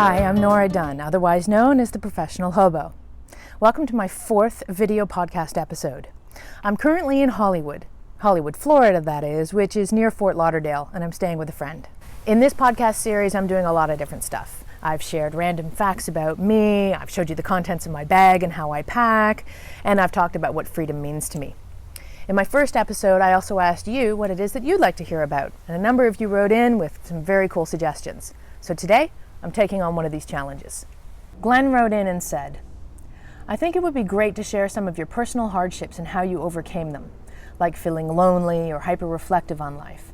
Hi, I'm Nora Dunn, otherwise known as the Professional Hobo. Welcome to my 4th video podcast episode. I'm currently in Hollywood, Florida that is, which is near Fort Lauderdale, and I'm staying with a friend. In this podcast series, I'm doing a lot of different stuff. I've shared random facts about me, I've showed you the contents of my bag and how I pack, and I've talked about what freedom means to me. In my first episode, I also asked you what it is that you'd like to hear about, and a number of you wrote in with some very cool suggestions. So today, I'm taking on one of these challenges. Glenn wrote in and said, I think it would be great to share some of your personal hardships and how you overcame them, like feeling lonely or hyper-reflective on life.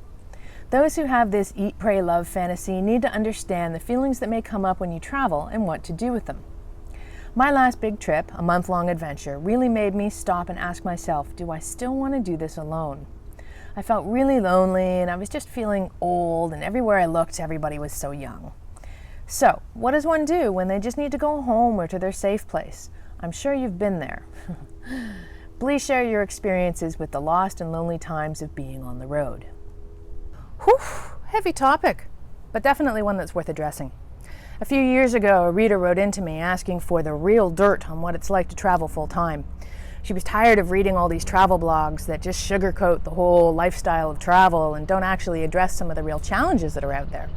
Those who have this eat, pray, love fantasy need to understand the feelings that may come up when you travel and what to do with them. My last big trip, a month-long adventure, really made me stop and ask myself, do I still want to do this alone? I felt really lonely and I was just feeling old, and everywhere I looked, everybody was so young. So, what does one do when they just need to go home or to their safe place? I'm sure you've been there. Please share your experiences with the lost and lonely times of being on the road. Whew, heavy topic, but definitely one that's worth addressing. A few years ago, a reader wrote into me asking for the real dirt on what it's like to travel full-time. She was tired of reading all these travel blogs that just sugarcoat the whole lifestyle of travel and don't actually address some of the real challenges that are out there.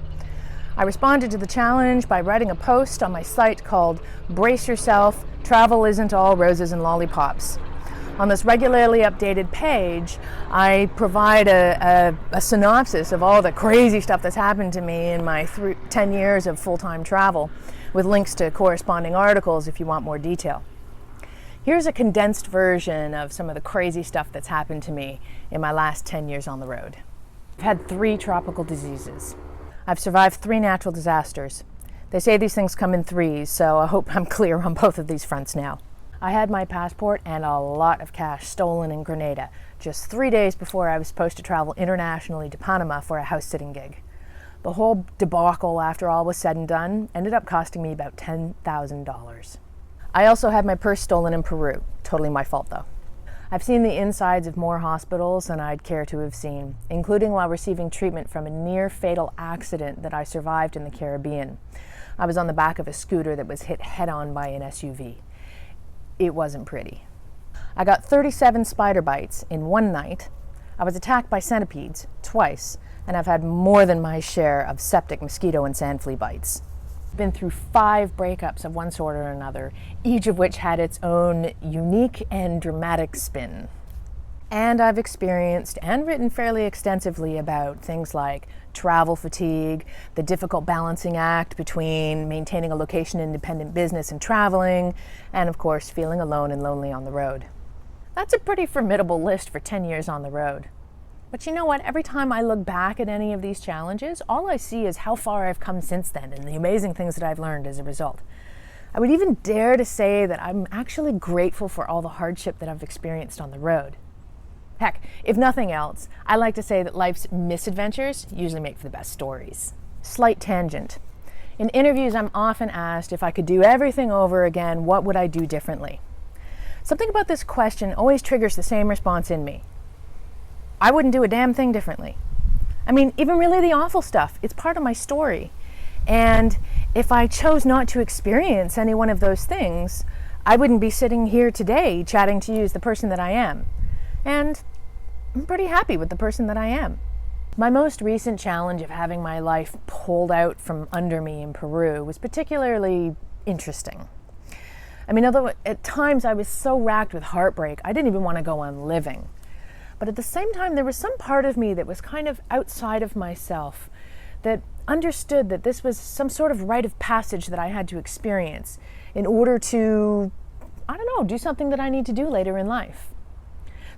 I responded to the challenge by writing a post on my site called Brace Yourself, Travel Isn't All Roses and Lollipops. On this regularly updated page, I provide a synopsis of all the crazy stuff that's happened to me in my 10 years of full-time travel, with links to corresponding articles if you want more detail. Here's a condensed version of some of the crazy stuff that's happened to me in my last 10 years on the road. I've had 3 tropical diseases. I've survived 3 natural disasters. They say these things come in threes, so I hope I'm clear on both of these fronts now. I had my passport and a lot of cash stolen in Grenada just 3 days before I was supposed to travel internationally to Panama for a house-sitting gig. The whole debacle, after all was said and done, ended up costing me about $10,000. I also had my purse stolen in Peru. Totally my fault, though. I've seen the insides of more hospitals than I'd care to have seen, including while receiving treatment from a near-fatal accident that I survived in the Caribbean. I was on the back of a scooter that was hit head-on by an SUV. It wasn't pretty. I got 37 spider bites in one night. I was attacked by centipedes twice, and I've had more than my share of septic mosquito and sand flea bites. I've been through 5 breakups of one sort or another, each of which had its own unique and dramatic spin. And I've experienced and written fairly extensively about things like travel fatigue, the difficult balancing act between maintaining a location-independent business and traveling, and of course, feeling alone and lonely on the road. That's a pretty formidable list for 10 years on the road. But you know what? Every time I look back at any of these challenges, all I see is how far I've come since then and the amazing things that I've learned as a result. I would even dare to say that I'm actually grateful for all the hardship that I've experienced on the road. Heck, if nothing else, I like to say that life's misadventures usually make for the best stories. Slight tangent. In interviews, I'm often asked if I could do everything over again, what would I do differently? Something about this question always triggers the same response in me. I wouldn't do a damn thing differently. I mean, even really the awful stuff, it's part of my story. And if I chose not to experience any one of those things, I wouldn't be sitting here today chatting to you as the person that I am. And I'm pretty happy with the person that I am. My most recent challenge of having my life pulled out from under me in Peru was particularly interesting. I mean, although at times I was so racked with heartbreak, I didn't even want to go on living. But at the same time, there was some part of me that was kind of outside of myself that understood that this was some sort of rite of passage that I had to experience in order to, do something that I need to do later in life.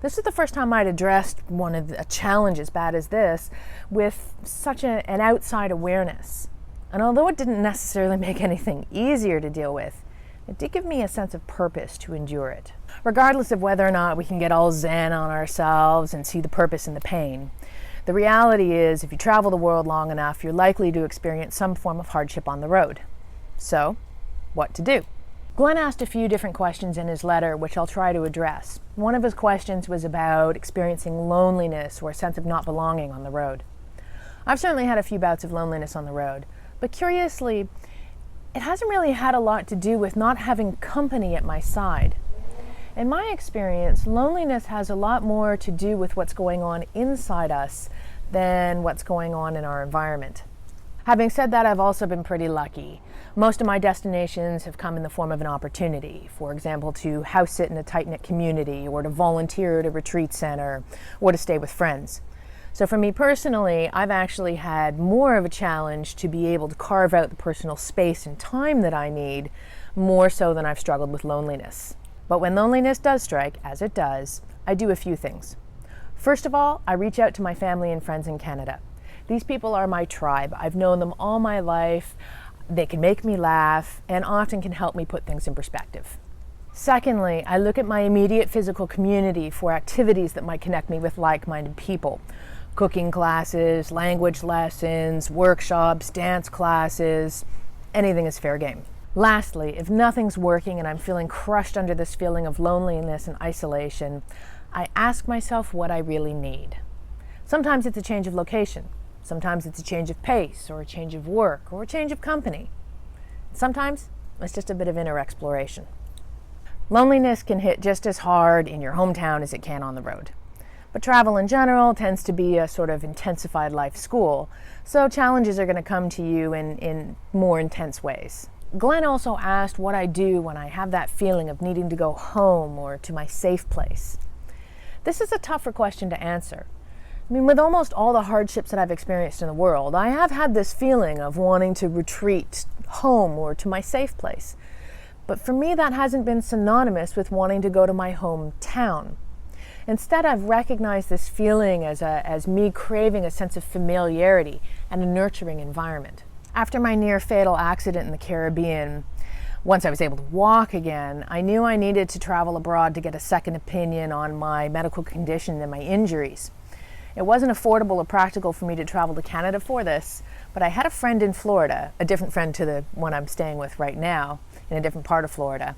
This is the first time I'd addressed a challenge as bad as this with such an outside awareness. And although it didn't necessarily make anything easier to deal with, it did give me a sense of purpose to endure it. Regardless of whether or not we can get all zen on ourselves and see the purpose in the pain, the reality is if you travel the world long enough, you're likely to experience some form of hardship on the road. So, what to do? Glenn asked a few different questions in his letter, which I'll try to address. One of his questions was about experiencing loneliness or a sense of not belonging on the road. I've certainly had a few bouts of loneliness on the road, but curiously, it hasn't really had a lot to do with not having company at my side. In my experience, loneliness has a lot more to do with what's going on inside us than what's going on in our environment. Having said that, I've also been pretty lucky. Most of my destinations have come in the form of an opportunity, for example, to house sit in a tight-knit community, or to volunteer at a retreat center, or to stay with friends. So for me personally, I've actually had more of a challenge to be able to carve out the personal space and time that I need, more so than I've struggled with loneliness. But when loneliness does strike, as it does, I do a few things. First of all, I reach out to my family and friends in Canada. These people are my tribe. I've known them all my life. They can make me laugh and often can help me put things in perspective. Secondly, I look at my immediate physical community for activities that might connect me with like-minded people. Cooking classes, language lessons, workshops, dance classes, anything is fair game. Lastly, if nothing's working and I'm feeling crushed under this feeling of loneliness and isolation, I ask myself what I really need. Sometimes it's a change of location. Sometimes it's a change of pace, or a change of work, or a change of company. Sometimes it's just a bit of inner exploration. Loneliness can hit just as hard in your hometown as it can on the road. But travel in general tends to be a sort of intensified life school, so challenges are going to come to you in more intense ways. Glenn also asked what I do when I have that feeling of needing to go home or to my safe place. This is a tougher question to answer. I mean, with almost all the hardships that I've experienced in the world, I have had this feeling of wanting to retreat home or to my safe place. But for me, that hasn't been synonymous with wanting to go to my hometown. Instead, I've recognized this feeling as me craving a sense of familiarity and a nurturing environment. After my near-fatal accident in the Caribbean, once I was able to walk again, I knew I needed to travel abroad to get a second opinion on my medical condition and my injuries. It wasn't affordable or practical for me to travel to Canada for this, but I had a friend in Florida, a different friend to the one I'm staying with right now, in a different part of Florida,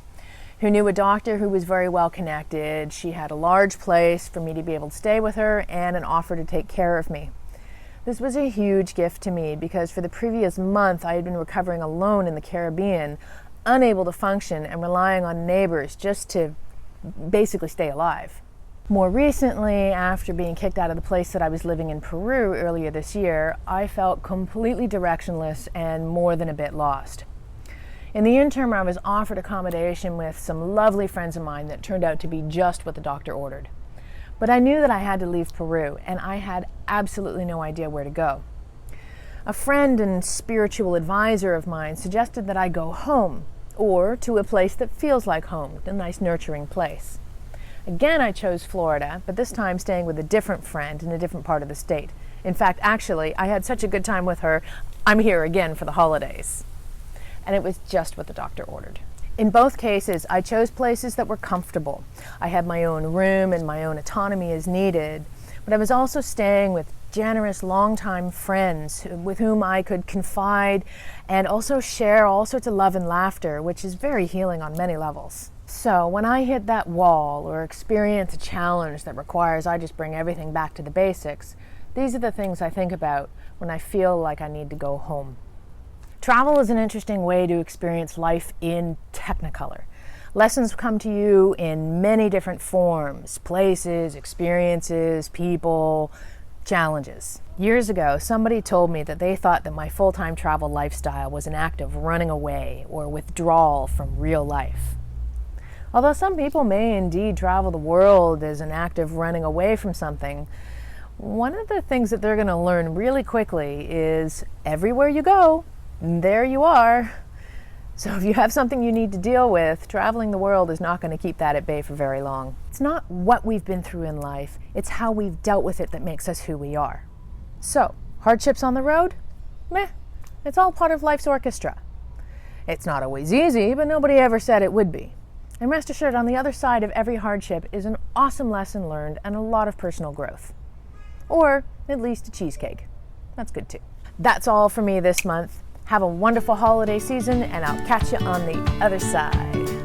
who knew a doctor who was very well connected. She had a large place for me to be able to stay with her and an offer to take care of me. This was a huge gift to me because for the previous month I had been recovering alone in the Caribbean, unable to function and relying on neighbors just to basically stay alive. More recently, after being kicked out of the place that I was living in Peru earlier this year, I felt completely directionless and more than a bit lost. In the interim, I was offered accommodation with some lovely friends of mine that turned out to be just what the doctor ordered. But I knew that I had to leave Peru, and I had absolutely no idea where to go. A friend and spiritual advisor of mine suggested that I go home, or to a place that feels like home, a nice nurturing place. Again, I chose Florida, but this time staying with a different friend in a different part of the state. In fact, actually, I had such a good time with her, I'm here again for the holidays. And it was just what the doctor ordered. In both cases, I chose places that were comfortable. I had my own room and my own autonomy as needed, but I was also staying with generous, longtime friends with whom I could confide and also share all sorts of love and laughter, which is very healing on many levels. So when I hit that wall or experience a challenge that requires I just bring everything back to the basics, these are the things I think about when I feel like I need to go home. Travel is an interesting way to experience life in Technicolor. Lessons come to you in many different forms, places, experiences, people, challenges. Years ago, somebody told me that they thought that my full-time travel lifestyle was an act of running away or withdrawal from real life. Although some people may indeed travel the world as an act of running away from something, one of the things that they're going to learn really quickly is everywhere you go, there you are. So if you have something you need to deal with, traveling the world is not going to keep that at bay for very long. It's not what we've been through in life, it's how we've dealt with it that makes us who we are. So, hardships on the road? Meh, it's all part of life's orchestra. It's not always easy, but nobody ever said it would be. And rest assured, on the other side of every hardship is an awesome lesson learned and a lot of personal growth. Or at least a cheesecake. That's good too. That's all for me this month. Have a wonderful holiday season, and I'll catch you on the other side.